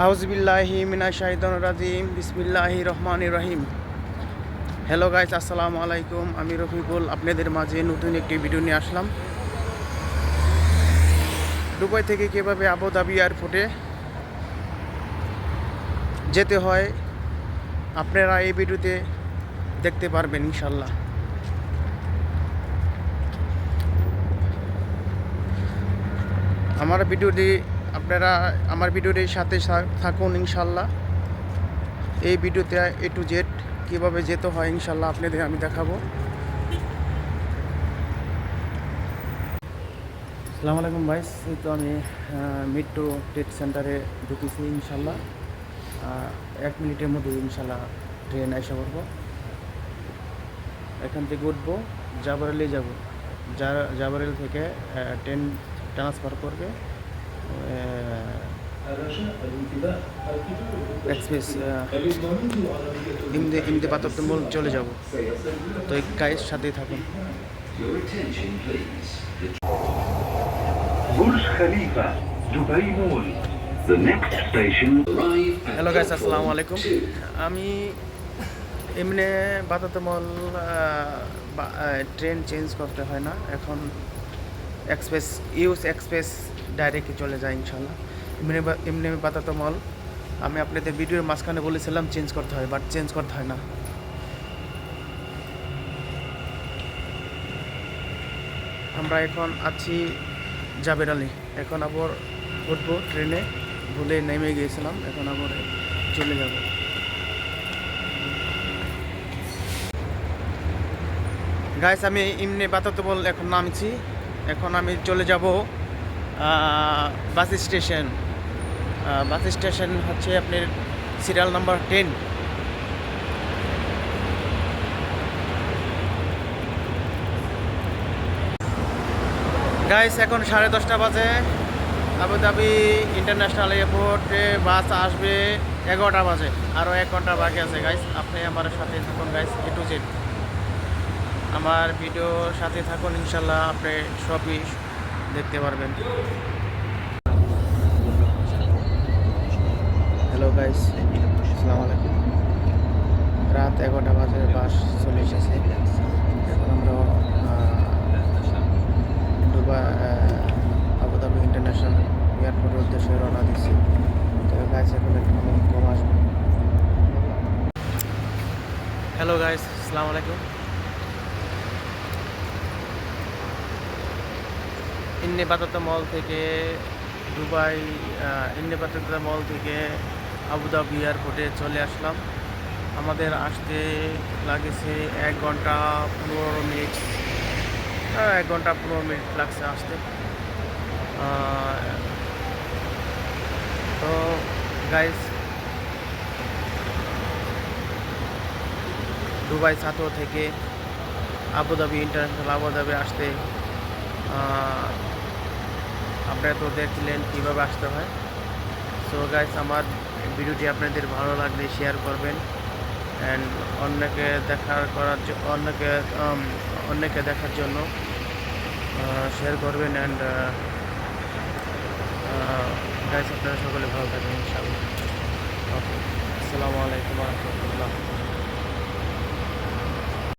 আউযুবিল্লাহি মিনাশ শাইতানির রাজিম বিসমিল্লাহির রহমানির রহিম। হ্যালো গাইস, আসসালামু আলাইকুম। আমি রফিকুল আপনাদের মাঝে নতুন একটি ভিডিও নিয়ে আসলাম। দুবাই থেকে কীভাবে আবুধাবি এয়ারপোর্টে যেতে হয় আপনারা এই ভিডিওতে দেখতে পারবেন ইনশাল্লাহ। আপনারা আমার ভিডিওটির সাথে থাকুন ইনশাল্লাহ। এই ভিডিওতে A to Z কীভাবে যেতে হয় ইনশাল্লাহ আপনাদের আমি দেখাবো। আসসালামু আলাইকুম ভাইস, এই তো আমি মেট্রো ট্রেড সেন্টারে ঢুকেছি ইনশাল্লাহ। 1 মিনিটের মধ্যে ইনশাল্লাহ ট্রেন এসে পড়বো। এখান থেকে উঠবো, জাবারেলে যাব। জাবারেল থেকে ট্রেন ট্রান্সফার করবে এক্সপ্রেস ইমদে বাতাতমল চলে যাব। তো এই গাইস সাথেই থাকুন। Burj Khalifa Dubai mall the next station hello guys, আসসালামু আলাইকুম। আমি এমনি বাতাতমল ট্রেন চেঞ্জ করতে হয় না, এখন এক্সপ্রেস ডাইরেক্টলি চলে যায় ইনশাল্লাহ। এমনি বাতাতমল আমি আপনাদের ভিডিওর মাঝখানে বলেছিলাম চেঞ্জ করতে হয়, বাট চেঞ্জ করতে হয় না। আমরা এখন আছি জাবের আলী। এখন আবার উঠবো ট্রেনে, ভুলে নেমে গিয়েছিলাম, এখন আবার চলে যাব। গাইস, আমি এমনি বাতাতমল এখন নামছি। এখন আমি চলে যাব বাস স্টেশন। বাস স্টেশন হচ্ছে আপনার সিরিয়াল নাম্বার 10। গাইস, এখন 10:30 বাজে। আবুধাবি ইন্টারন্যাশনাল এয়ারপোর্টে বাস আসবে 11টা বাজে। আরও 1 ঘন্টা বাকি আছে গাইস। আপনি আমার সাথে থাকুন গাইস, A to Z আমার ভিডিওর সাথে থাকুন ইনশাল্লাহ, আপনি সবই দেখতে পারবেন। হ্যালো গাইস, আসসালামু আলাইকুম। রাত 11টা বাজে, বাস চলে এসেছে। এখন আমরা আবুধাবি ইন্টারন্যাশনাল এয়ারপোর্টের উদ্দেশ্যে রওনা দিচ্ছি। তবে গাইস এখন একটু কম আসবে। হ্যালো গাইস, আসসালামু আলাইকুম। ইন্নে বাতাতা মল থেকে আবুধাবি এয়ারপোর্টে চলে আসলাম। আমাদের আসতে লাগেছে 1 ঘন্টা 15 মিনিট। 1 ঘন্টা 15 মিনিট লাগছে আসতে। তো গাইস, দুবাই ছাত্র থেকে আবুধাবি ইন্টারন্যাশনাল আবুধাবি আসতে আপনারা তো দেখছিলেন কীভাবে আসতে হয়। সো গাইস, আমার ভিডিওটি আপনাদের ভালো লাগলে শেয়ার করবেন অ্যান্ড অন্যকে দেখার জন্য শেয়ার করবেন। অ্যান্ড গাইস, আপনারা সকলে ভালো থাকবেন ইনশাআল্লাহ। ওকে, আসসালামু আলাইকুম ওয়া রাহমাতুল্লাহ।